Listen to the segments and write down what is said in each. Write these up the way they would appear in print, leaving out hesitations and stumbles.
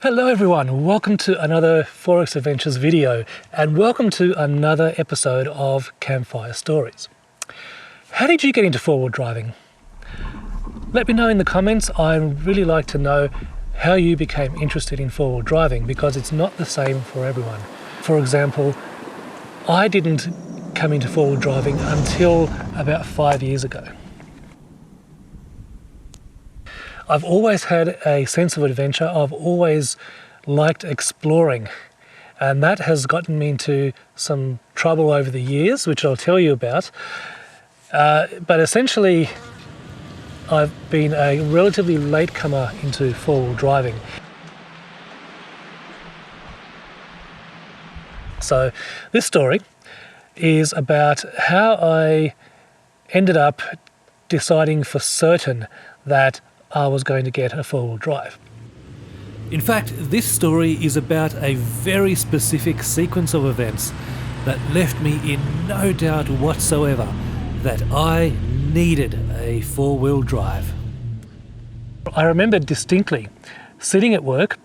Hello everyone, welcome to another Forex Adventures video and welcome to another episode of Campfire Stories. How did you get into four-wheel driving? Let me know in the comments. I'd really like to know how you became interested in four-wheel driving because it's not the same for everyone. For example, I didn't come into four-wheel driving until about 5 years ago. I've always had a sense of adventure. I've always liked exploring, and that has gotten me into some trouble over the years, which I'll tell you about. But essentially, I've been a relatively latecomer into four-wheel driving. So this story is about how I ended up deciding for certain that I was going to get a four-wheel drive. In fact, this story is about a very specific sequence of events that left me in no doubt whatsoever that I needed a four-wheel drive. I remember distinctly sitting at work,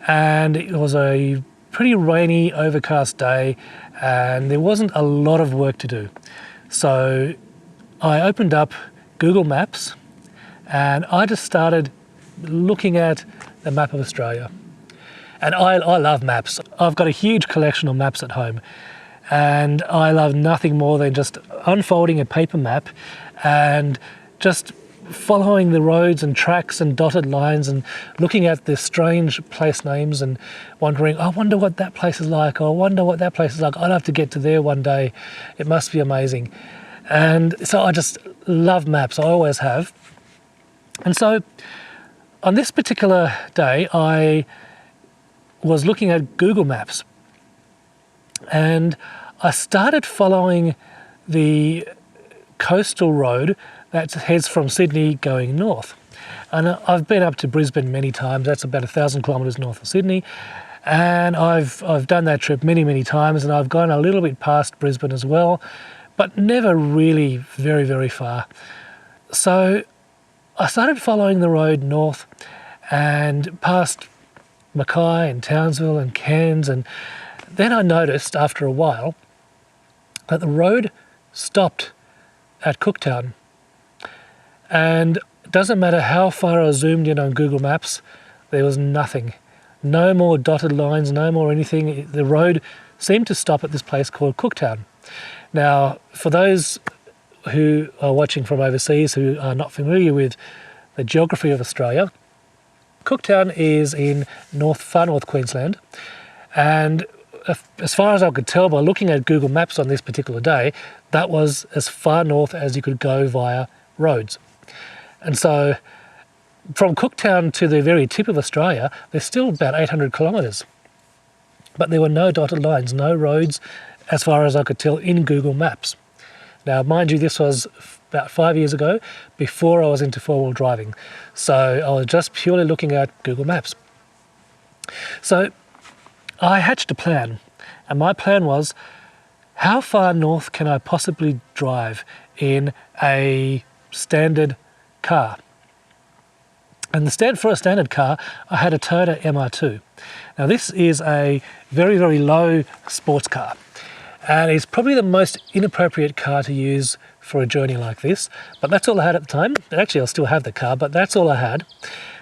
and it was a pretty rainy, overcast day, and there wasn't a lot of work to do. So I opened up Google Maps and I just started looking at the map of Australia. And I love maps. I've got a huge collection of maps at home, and I love nothing more than just unfolding a paper map and just following the roads and tracks and dotted lines and looking at the strange place names and wondering, I wonder what that place is like, or I wonder what that place is like. I'd have to get to there one day. It must be amazing. And so I just love maps. I always have. And so on this particular day, I was looking at Google Maps and I started following the coastal road that heads from Sydney going north. And I've been up to Brisbane many times. That's about 1,000 kilometres north of Sydney. And I've done that trip many times, and I've gone a little bit past Brisbane as well, but never really very far. So I started following the road north and past Mackay and Townsville and Cairns, and then I noticed after a while that the road stopped at Cooktown. And it doesn't matter how far I zoomed in on Google Maps, there was nothing. No more dotted lines, no more anything. The road seemed to stop at this place called Cooktown. Now, for those who are watching from overseas who are not familiar with the geography of Australia, Cooktown is in far north Queensland, and as far as I could tell by looking at Google Maps on this particular day, that was as far north as you could go via roads. And so from Cooktown to the very tip of Australia, there's still about 800 kilometres. But there were no dotted lines, no roads, as far as I could tell in Google Maps. Now, mind you, this was about 5 years ago, before I was into four-wheel driving. So I was just purely looking at Google Maps. So I hatched a plan, and my plan was, how far north can I possibly drive in a standard car? And for a standard car, I had a Toyota MR2. Now this is a very low sports car, and it's probably the most inappropriate car to use for a journey like this, but that's all I had at the time. Actually, I still have the car, but that's all I had.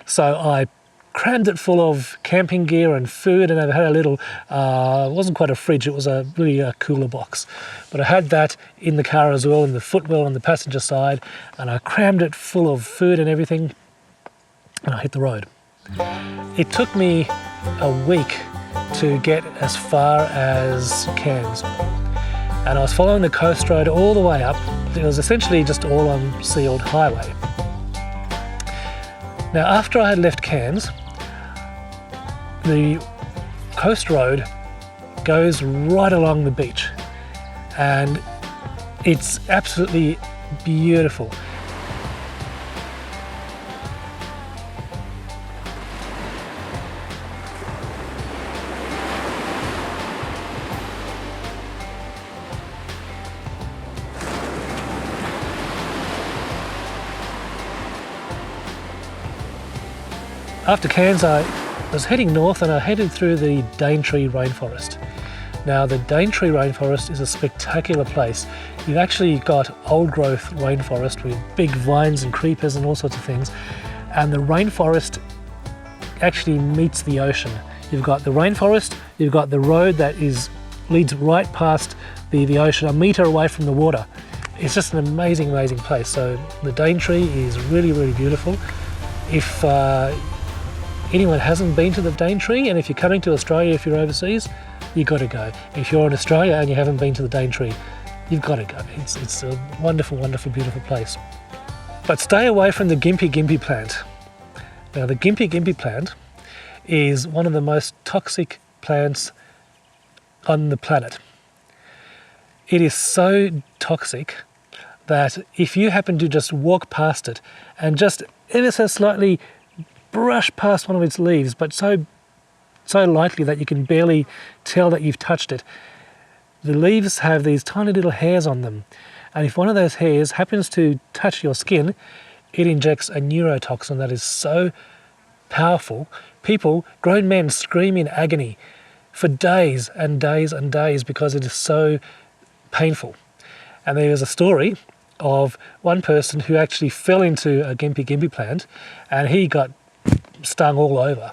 So I crammed it full of camping gear and food, and I had a little, it wasn't quite a fridge, it was really a cooler box. But I had that in the car as well, in the footwell on the passenger side, and I crammed it full of food and everything, and I hit the road. It took me a week to get as far as Cairns. And I was following the coast road all the way up. It was essentially just all on sealed highway. Now, after I had left Cairns, the coast road goes right along the beach, and it's absolutely beautiful. After Cairns, I I was heading north and I headed through the Daintree rainforest. Now the Daintree rainforest is a spectacular place. You've actually got old growth rainforest with big vines and creepers and all sorts of things, and the rainforest actually meets the ocean. You've got the rainforest, you've got the road that leads right past the ocean, a metre away from the water. It's just an amazing, amazing place. So the Daintree is really, really beautiful. If anyone hasn't been to the Daintree, and if you're coming to Australia, if you're overseas, you've got to go. If you're in Australia and you haven't been to the Daintree, you've got to go. It's a wonderful, wonderful, beautiful place. But stay away from the Gympie plant. Now the Gympie plant is one of the most toxic plants on the planet. It is so toxic that if you happen to just walk past it and just ever so slightly brush past one of its leaves, but so lightly that you can barely tell that you've touched it, the leaves have these tiny little hairs on them. And if one of those hairs happens to touch your skin, it injects a neurotoxin that is so powerful. People, grown men, scream in agony for days and days and days because it is so painful. And there is a story of one person who actually fell into a Gympie plant and he got stung all over.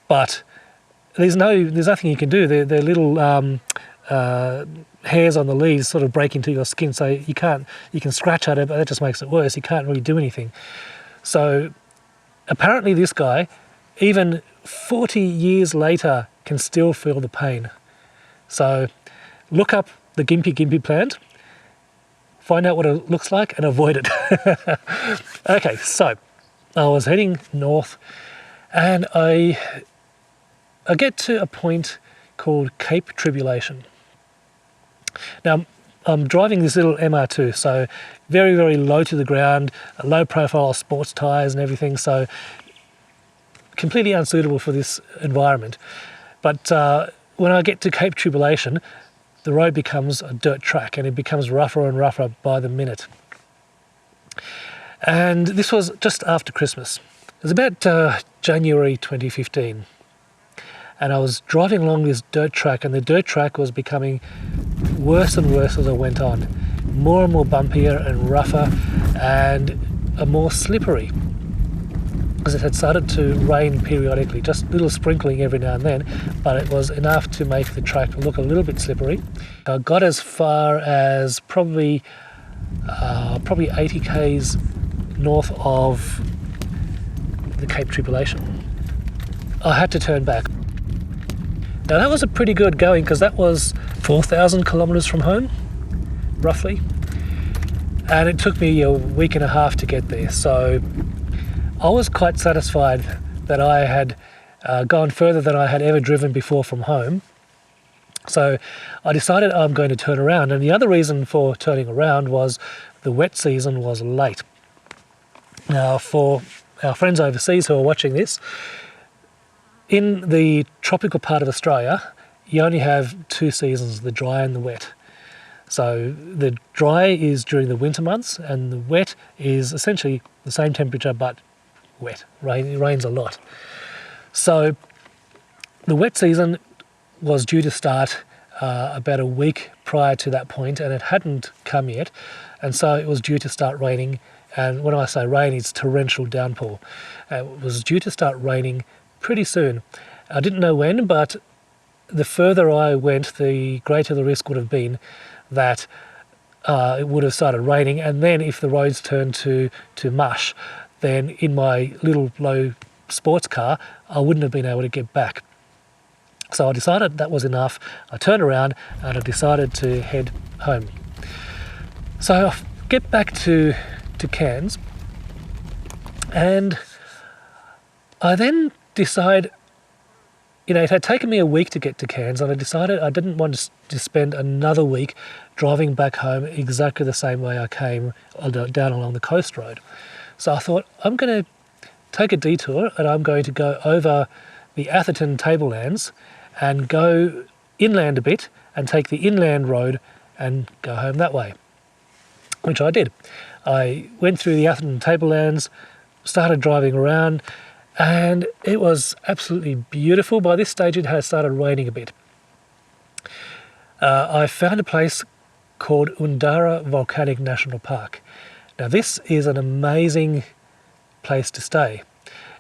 But there's nothing you can do. They're little hairs on the leaves sort of break into your skin, so you can scratch at it, but that just makes it worse. You can't really do anything. So apparently this guy, even 40 years later, can still feel the pain. So look up the Gympie plant, find out what it looks like and avoid it. Okay, so I was heading north and I get to a point called Cape Tribulation. Now, I'm driving this little MR2, so very, very low to the ground, low profile sports tyres and everything, so completely unsuitable for this environment. But when I get to Cape Tribulation, the road becomes a dirt track and it becomes rougher and rougher by the minute. And this was just after Christmas. It was about January 2015. And I was driving along this dirt track, and the dirt track was becoming worse and worse as I went on. More and more bumpier and rougher and more slippery, because it had started to rain periodically, just little sprinkling every now and then, but it was enough to make the track look a little bit slippery. I got as far as probably 80 k's north of the Cape Tribulation. I had to turn back. Now that was a pretty good going, because that was 4,000 kilometres from home, roughly. And it took me a week and a half to get there. So I was quite satisfied that I had gone further than I had ever driven before from home. So I decided I'm going to turn around. And the other reason for turning around was the wet season was late. Now for our friends overseas who are watching this, in the tropical part of Australia, you only have two seasons, the dry and the wet. So the dry is during the winter months, and the wet is essentially the same temperature but wet. It rains a lot. So the wet season was due to start about a week prior to that point, and it hadn't come yet, and so it was due to start raining. And when I say rain, it's torrential downpour. It was due to start raining pretty soon. I didn't know when, but the further I went, the greater the risk would have been that it would have started raining, and then if the roads turned to mush, then in my little low sports car, I wouldn't have been able to get back. So I decided that was enough. I turned around and I decided to head home. So I get back to Cairns, and I then decide, it had taken me a week to get to Cairns, and I decided I didn't want to spend another week driving back home exactly the same way I came down along the coast road. So I thought, I'm going to take a detour and I'm going to go over the Atherton tablelands and go inland a bit and take the inland road and go home that way, which I did. I went through the Atherton tablelands, started driving around, And it was absolutely beautiful. By this stage it had started raining a bit. I found a place called Undara Volcanic National Park. Now this is an amazing place to stay.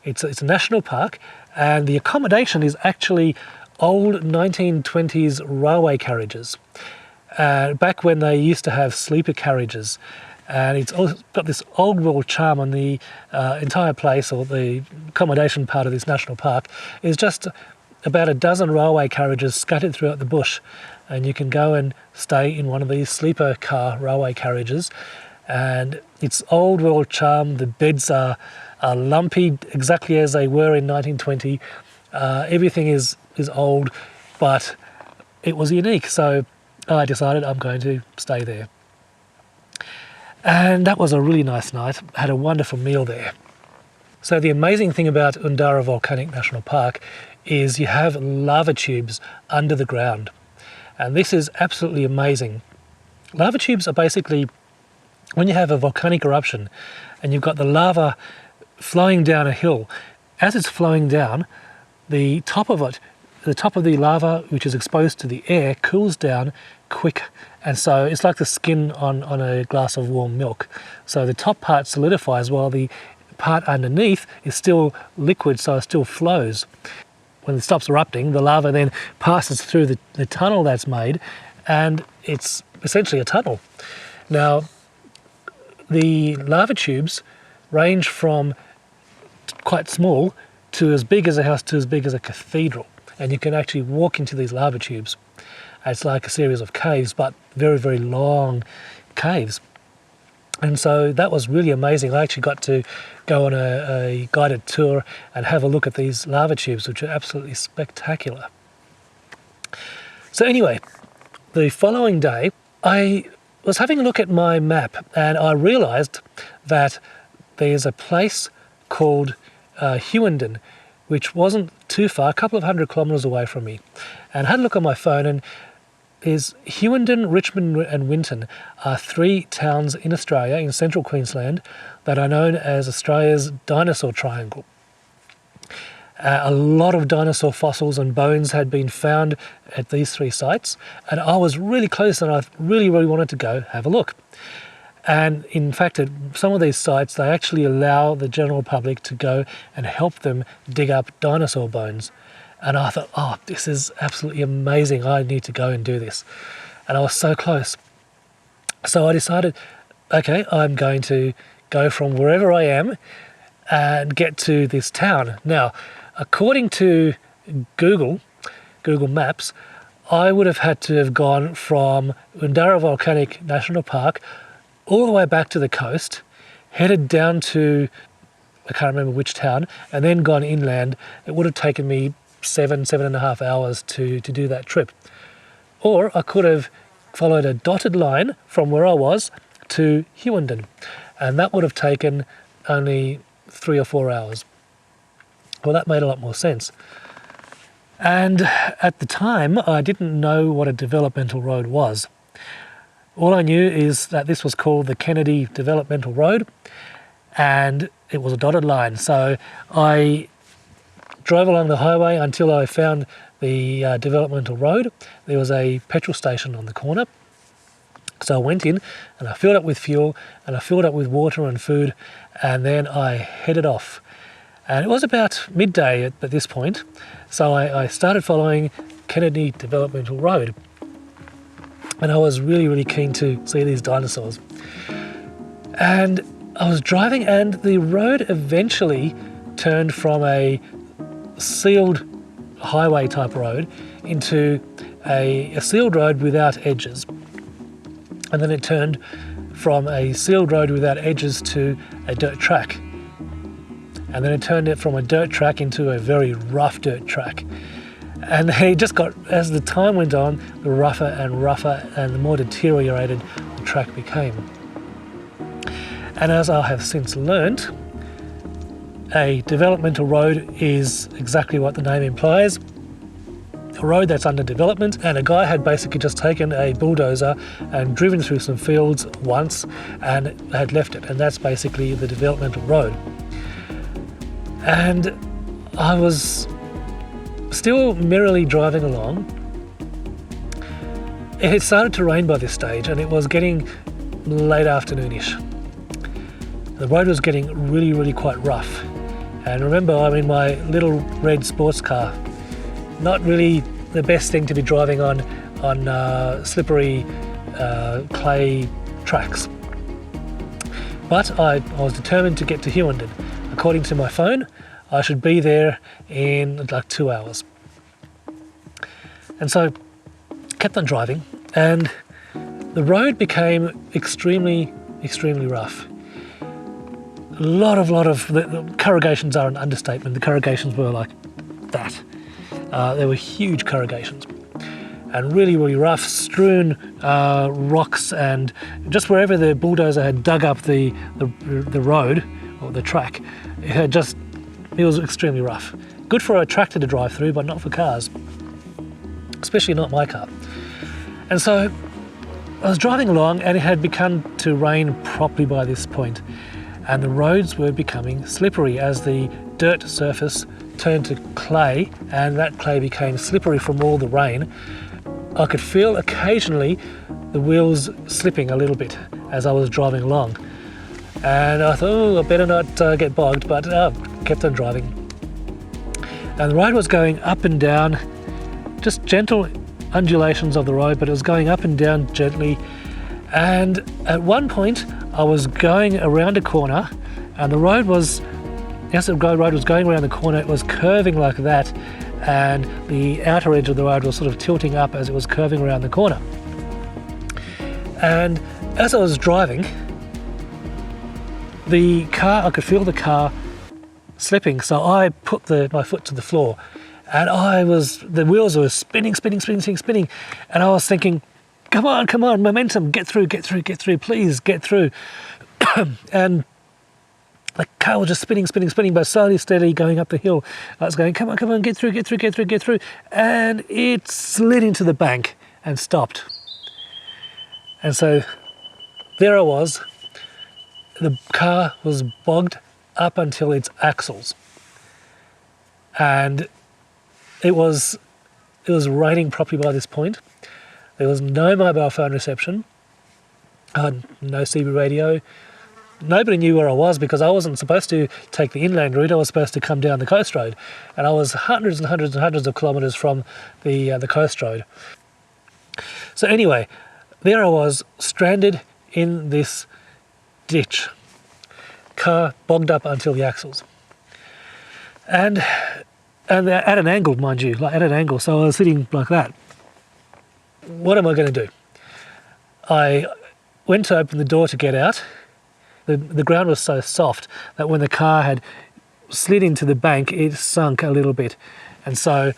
It's a national park, and the accommodation is actually old 1920s railway carriages. Back when they used to have sleeper carriages. And it's also got this old world charm on the entire place, or the accommodation part of this national park is just about a dozen railway carriages scattered throughout the bush. And you can go and stay in one of these sleeper car railway carriages. And it's old world charm. The beds are lumpy, exactly as they were in 1920. Everything is old, but it was unique. So I decided I'm going to stay there. And that was a really nice night. I had a wonderful meal there. So the amazing thing about Undara Volcanic National Park is you have lava tubes under the ground. And this is absolutely amazing. Lava tubes are basically when you have a volcanic eruption and you've got the lava flowing down a hill. As it's flowing down, the top of the lava, which is exposed to the air, cools down quick, and so it's like the skin on a glass of warm milk. So the top part solidifies while the part underneath is still liquid, so it still flows. When it stops erupting, the lava then passes through the tunnel that's made, and it's essentially a tunnel. Now, the lava tubes range from quite small to as big as a house to as big as a cathedral. And you can actually walk into these lava tubes. It's like a series of caves, but very, very long caves. And so that was really amazing. I actually got to go on a guided tour and have a look at these lava tubes, which are absolutely spectacular. So anyway, the following day, I was having a look at my map, and I realised that there's a place called Hughenden, which wasn't too far, a couple of 100 kilometres away from me. And I had a look on my phone, and is Hughenden, Richmond and Winton are 3 towns in Australia, in central Queensland, that are known as Australia's dinosaur triangle. A lot of dinosaur fossils and bones had been found at these 3 sites, and I was really close, and I really, really wanted to go have a look. And in fact, at some of these sites, they actually allow the general public to go and help them dig up dinosaur bones. And I thought, oh, this is absolutely amazing. I need to go and do this. And I was so close. So I decided, okay, I'm going to go from wherever I am and get to this town. Now, according to Google Maps, I would have had to have gone from Undara Volcanic National Park all the way back to the coast, headed down to, I can't remember which town, and then gone inland. It would have taken me 7.5 hours to do that trip. Or I could have followed a dotted line from where I was to Hughenden, and that would have taken only 3 or 4 hours. Well, that made a lot more sense. And at the time, I didn't know what a developmental road was. All I knew is that this was called the Kennedy Developmental Road, and it was a dotted line. So I drove along the highway until I found the developmental road. There was a petrol station on the corner. So I went in and I filled up with fuel and I filled up with water and food, and then I headed off. And it was about midday at this point. So I started following Kennedy Developmental Road. And I was really, really keen to see these dinosaurs. And I was driving, and the road eventually turned from a sealed highway type road into a sealed road without edges. And then it turned from a sealed road without edges to a dirt track. And then it turned it from a dirt track into a very rough dirt track. And it just got, as the time went on, the rougher and rougher, and the more deteriorated the track became. And as I have since learnt, a developmental road is exactly what the name implies. A road that's under development, and a guy had basically just taken a bulldozer and driven through some fields once and had left it, and that's basically the developmental road. And I was still merrily driving along. It had started to rain by this stage, and it was getting late afternoonish. The road was getting really, really quite rough. And remember, I'm in my little red sports car. Not really the best thing to be driving on slippery clay tracks. But I was determined to get to Hewenden. According to my phone, I should be there in like 2 hours. And so kept on driving, and the road became extremely, extremely rough. A lot of the corrugations are an understatement. The corrugations were like that. They were huge corrugations, and really, really rough, strewn rocks, and just wherever the bulldozer had dug up the road or the track, it was extremely rough. Good for a tractor to drive through, but not for cars, especially not my car. And so I was driving along, and it had begun to rain properly by this point, and the roads were becoming slippery as the dirt surface turned to clay, and that clay became slippery from all the rain. I could feel occasionally the wheels slipping a little bit as I was driving along, and I thought, oh, I better not get bogged, but kept on driving. And the road was going up and down, just gentle undulations of the road, but it was going up and down gently. And at one point I was going around a corner, and the road was, as the road was going around the corner, it was curving like that, and the outer edge of the road was sort of tilting up as it was curving around the corner. And as I was driving, I could feel the car slipping, so I put my foot to the floor, and the wheels were spinning, and I was thinking, come on, momentum, get through, please get through. And the car was just spinning, but slowly, steadily going up the hill. I was going, come on, get through, and it slid into the bank and stopped. And so there I was. The car was bogged up until its axles, and it was raining properly by this point. There was no mobile phone reception, no CB radio. Nobody knew where I was, because I wasn't supposed to take the inland route. I was supposed to come down the coast road, and I was hundreds of kilometres from the coast road. So anyway, there I was, stranded in this ditch, car bogged up until the axles, and at an angle, mind you, like at an angle. So I was sitting like that. What am I going to do? I went to open the door to get out. The ground was so soft that when the car had slid into the bank, it sunk a little bit, and so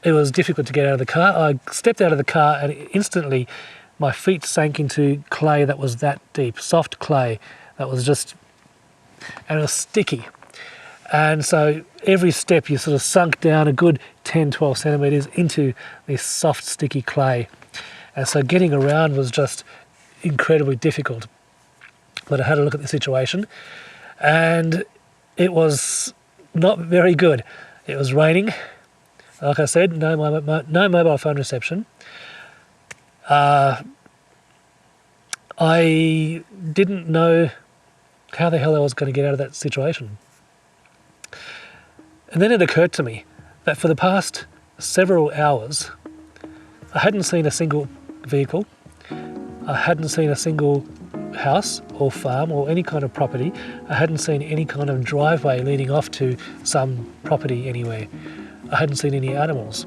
it was difficult to get out of the car. I stepped out of the car, and instantly my feet sank into clay that was that deep, soft clay that was just, and it was sticky. And so every step you sort of sunk down a good 10-12 centimetres into this soft, sticky clay. And so getting around was just incredibly difficult. But I had a look at the situation, and it was not very good. It was raining. Like I said, no mobile phone reception. I didn't know how the hell I was going to get out of that situation. And then it occurred to me that for the past several hours, I hadn't seen a single vehicle. I hadn't seen a single house or farm or any kind of property. I hadn't seen any kind of driveway leading off to some property anywhere. I hadn't seen any animals.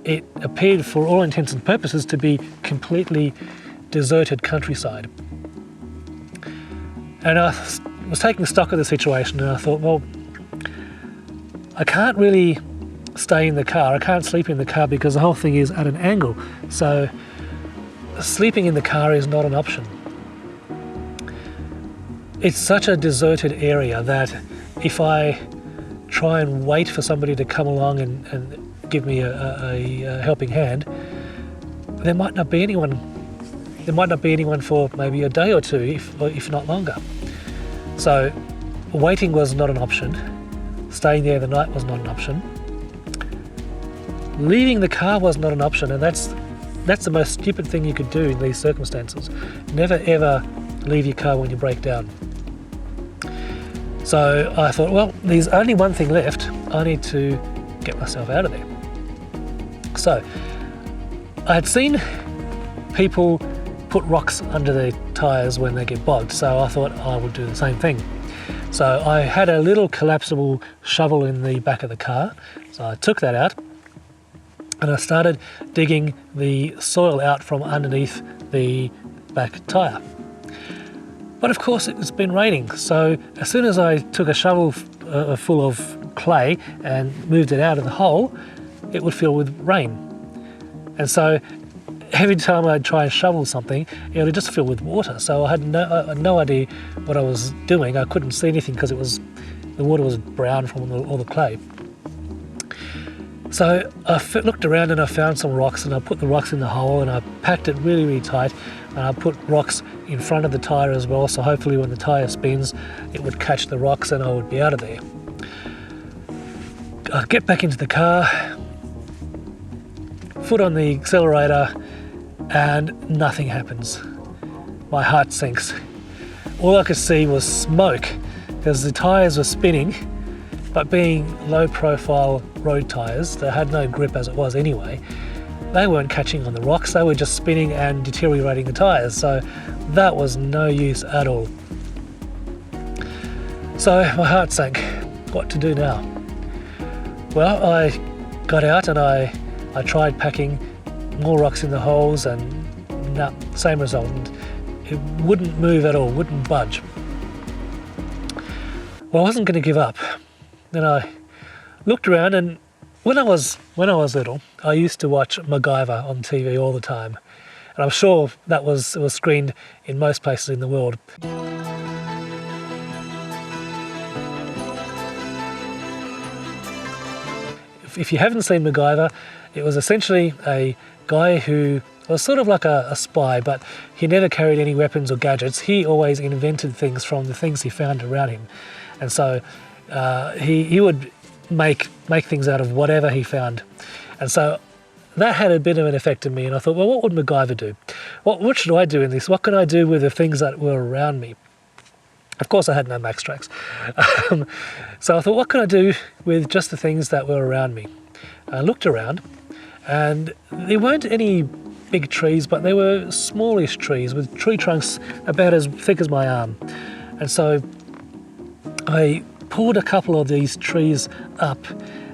It appeared, for all intents and purposes, to be completely deserted countryside. And I was taking stock of the situation, and I thought, well, I can't really stay in the car. I can't sleep in the car because the whole thing is at an angle. So sleeping in the car is not an option. It's such a deserted area that if I try and wait for somebody to come along and give me a helping hand, there might not be anyone. There might not be anyone for maybe a day or two, if not longer. So waiting was not an option. staying there the night was not an option. Leaving the car was not an option, and that's the most stupid thing you could do in these circumstances. Never ever leave your car when you break down. So I thought, well, there's only one thing left. I need to get myself out of there. So I had seen people put rocks under their tyres when they get bogged, so I thought I would do the same thing. So I had a little collapsible shovel in the back of the car, so I took that out and I started digging the soil out from underneath the back tyre. But of course it's been raining, so as soon as I took a shovel full of clay and moved it out of the hole, it would fill with rain. And so every time I'd try and shovel something, it would just fill with water. So I had no idea what I was doing. I couldn't see anything because the water was brown from all the clay. So I looked around and I found some rocks, and I put the rocks in the hole and I packed it really, really tight, and I put rocks in front of the tyre as well, so hopefully when the tyre spins it would catch the rocks and I would be out of there. I get back into the car, foot on the accelerator, and nothing happens. My heart sinks. All I could see was smoke because the tyres were spinning, but being low profile road tyres that had no grip as it was anyway, they weren't catching on the rocks, they were just spinning and deteriorating the tyres, so that was no use at all. So my heart sank. What to do now? Well, I got out and I tried packing more rocks in the holes, and no, same result. It wouldn't move at all, wouldn't budge. Well, I wasn't going to give up. Then I looked around, and when I was little, I used to watch MacGyver on TV all the time, and I'm sure it was screened in most places in the world. If you haven't seen MacGyver, it was essentially a guy who was sort of like a spy, but he never carried any weapons or gadgets. He always invented things from the things he found around him, and so he would make things out of whatever he found. And so that had a bit of an effect on me, and I thought, well, what would MacGyver do? What should I do in this? What can I do with the things that were around me? Of course I had no Max Tracks. So I thought, what can I do with just the things that were around me? I looked around, and there weren't any big trees, but there were smallish trees with tree trunks about as thick as my arm. And so I pulled a couple of these trees up,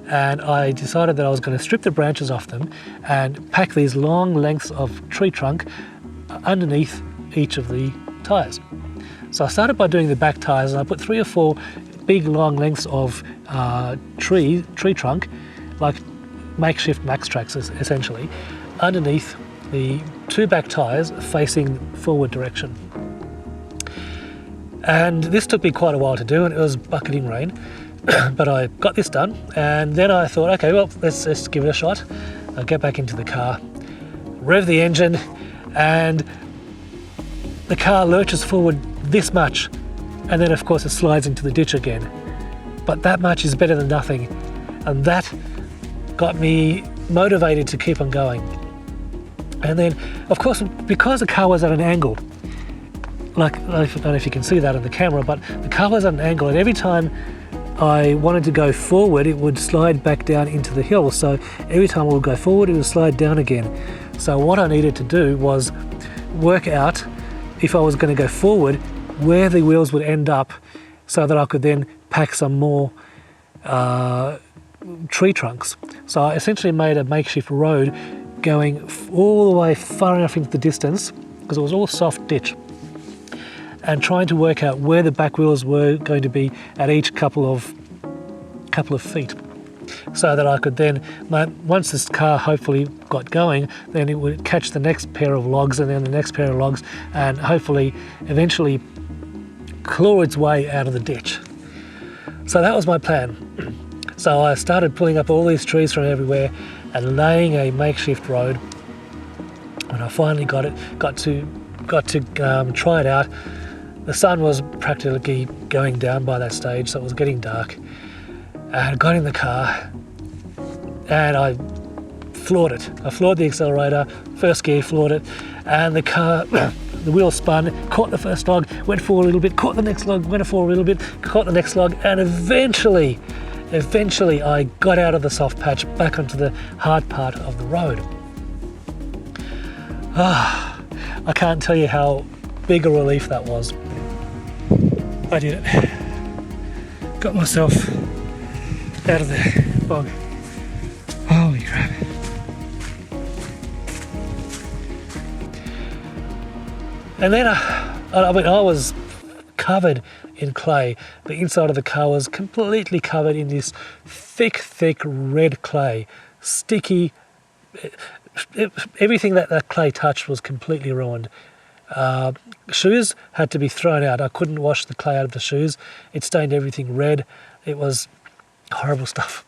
and I decided that I was going to strip the branches off them and pack these long lengths of tree trunk underneath each of the tyres. So I started by doing the back tyres, and I put 3 or 4 big long lengths of tree trunk, like makeshift Max Tracks essentially, underneath the 2 back tyres facing forward direction. And this took me quite a while to do, and it was bucketing rain, but I got this done, and then I thought, okay, well, let's give it a shot. I get back into the car, rev the engine, and the car lurches forward this much, and then of course it slides into the ditch again. But that much is better than nothing, and that got me motivated to keep on going. And then, of course, because the car was at an angle, like, I don't know if you can see that on the camera, but the car was at an angle, and every time I wanted to go forward, it would slide back down into the hill. So every time I would go forward, it would slide down again. So what I needed to do was work out, if I was going to go forward, where the wheels would end up, so that I could then pack some more tree trunks. So I essentially made a makeshift road going all the way far enough into the distance, because it was all soft ditch, and trying to work out where the back wheels were going to be at each couple of feet, so that I could then, once this car hopefully got going, then it would catch the next pair of logs, and then the next pair of logs, and hopefully eventually claw its way out of the ditch. So that was my plan. So I started pulling up all these trees from everywhere and laying a makeshift road. When I finally got to try it out, the sun was practically going down by that stage, so it was getting dark. and got in the car and I floored it. I floored the accelerator, first gear, floored it, and the car, the wheel spun, caught the first log, went forward a little bit, caught the next log, went forward a little bit, caught the next log, and eventually I got out of the soft patch back onto the hard part of the road. I can't tell you how big a relief that was. I did it. Got myself out of the bog. Holy crap. And then I was covered in clay. The inside of the car was completely covered in this thick red clay, sticky. Everything that clay touched was completely ruined. Shoes had to be thrown out. I couldn't wash the clay out of the shoes. It stained everything red. It was horrible stuff.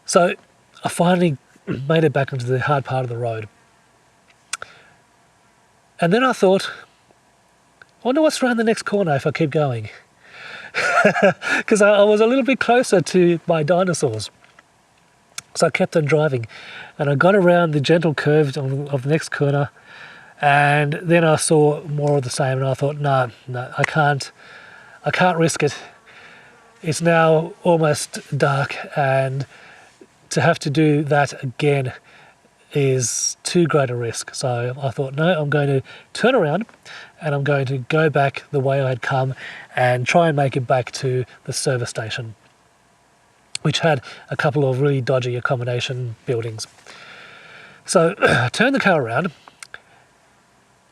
So I finally made it back into the hard part of the road. And then I thought, I wonder what's around the next corner if I keep going. Because I was a little bit closer to my dinosaurs. So I kept on driving, and I got around the gentle curve of the next corner, and then I saw more of the same, and I thought, no, I can't risk it. It's now almost dark, and to have to do that again is too great a risk. So I thought, no, I'm going to turn around and I'm going to go back the way I had come and try and make it back to the service station, which had a couple of really dodgy accommodation buildings. So I turned the car around,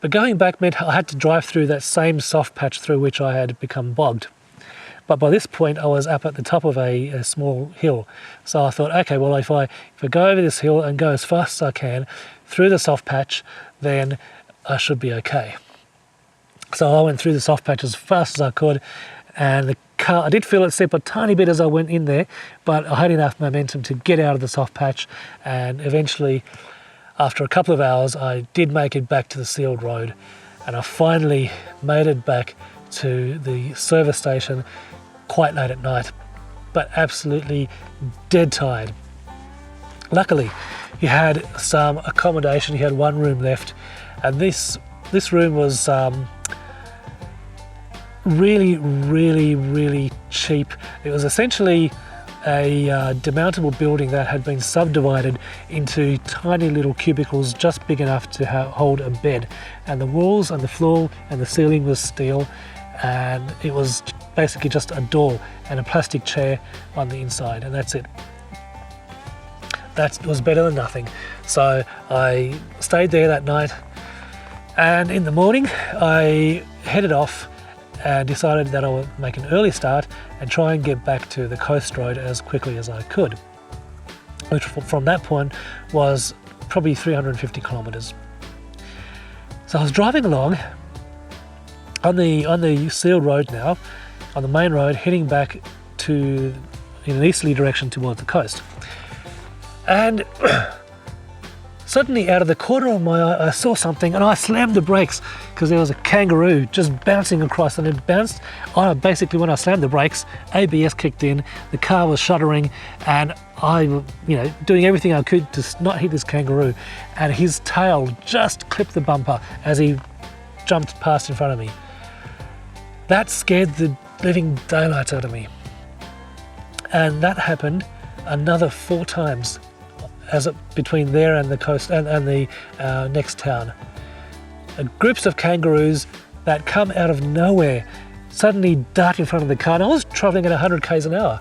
but going back meant I had to drive through that same soft patch through which I had become bogged. But by this point I was up at the top of a small hill. So I thought, okay, well if I go over this hill and go as fast as I can through the soft patch, then I should be okay. So I went through the soft patch as fast as I could, and the car, I did feel it slip a tiny bit as I went in there, but I had enough momentum to get out of the soft patch, and eventually after a couple of hours I did make it back to the sealed road, and I finally made it back to the service station quite late at night, but absolutely dead tired. Luckily, he had some accommodation. He had one room left, and this room was really cheap. It was essentially a demountable building that had been subdivided into tiny little cubicles just big enough to hold a bed, and the walls and the floor and the ceiling was steel, and it was basically just a door and a plastic chair on the inside, and that's it. That was better than nothing. So I stayed there that night, and in the morning I headed off and decided that I would make an early start and try and get back to the coast road as quickly as I could, which from that point was probably 350 kilometres. So I was driving along on the sealed road now, on the main road, heading back in an easterly direction towards the coast. And suddenly out of the corner of my eye I saw something, and I slammed the brakes because there was a kangaroo just bouncing across, and it bounced. Basically when I slammed the brakes, ABS kicked in, the car was shuddering, and I, doing everything I could to not hit this kangaroo, and his tail just clipped the bumper as he jumped past in front of me. That scared the living daylights out of me, and that happened another 4 times between there and the coast and the next town. Groups of kangaroos that come out of nowhere suddenly dart in front of the car, and I was travelling at 100 k's an hour,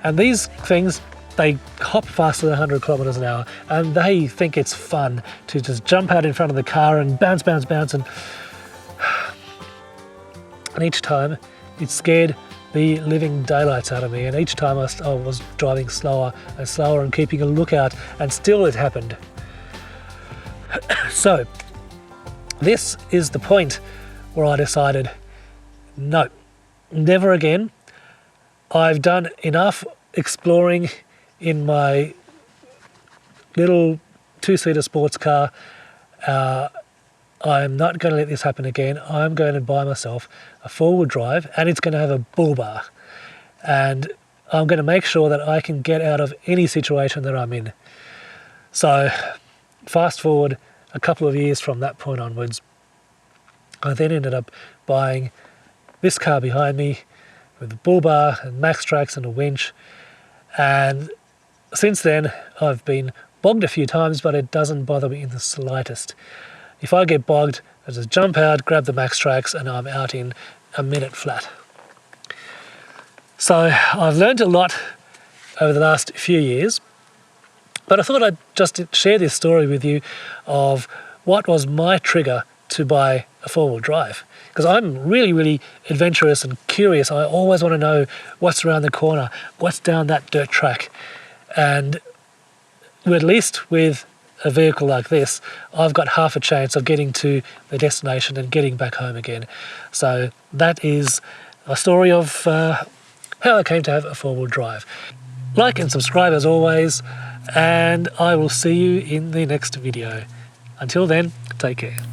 and these things, they hop faster than 100 kilometres an hour, and they think it's fun to just jump out in front of the car and bounce, and each time it scared the living daylights out of me, and each time I was driving slower and slower and keeping a lookout, and still it happened. So this is the point where I decided, no, never again. I've done enough exploring in my little 2-seater sports car. I'm not going to let this happen again. I'm going to buy myself a 4-wheel drive, and it's going to have a bull bar. And I'm going to make sure that I can get out of any situation that I'm in. So fast forward a couple of years from that point onwards, I then ended up buying this car behind me with a bull bar and max tracks and a winch. And since then, I've been bogged a few times, but it doesn't bother me in the slightest. If I get bogged, I just jump out, grab the max tracks, and I'm out in a minute flat. So I've learned a lot over the last few years, but I thought I'd just share this story with you of what was my trigger to buy a four-wheel drive. Because I'm really, really adventurous and curious. I always want to know what's around the corner, what's down that dirt track. And at least with a vehicle like this, I've got half a chance of getting to the destination and getting back home again. So that is a story of how I came to have a four-wheel drive. Like and subscribe as always, and I will see you in the next video. Until then, take care.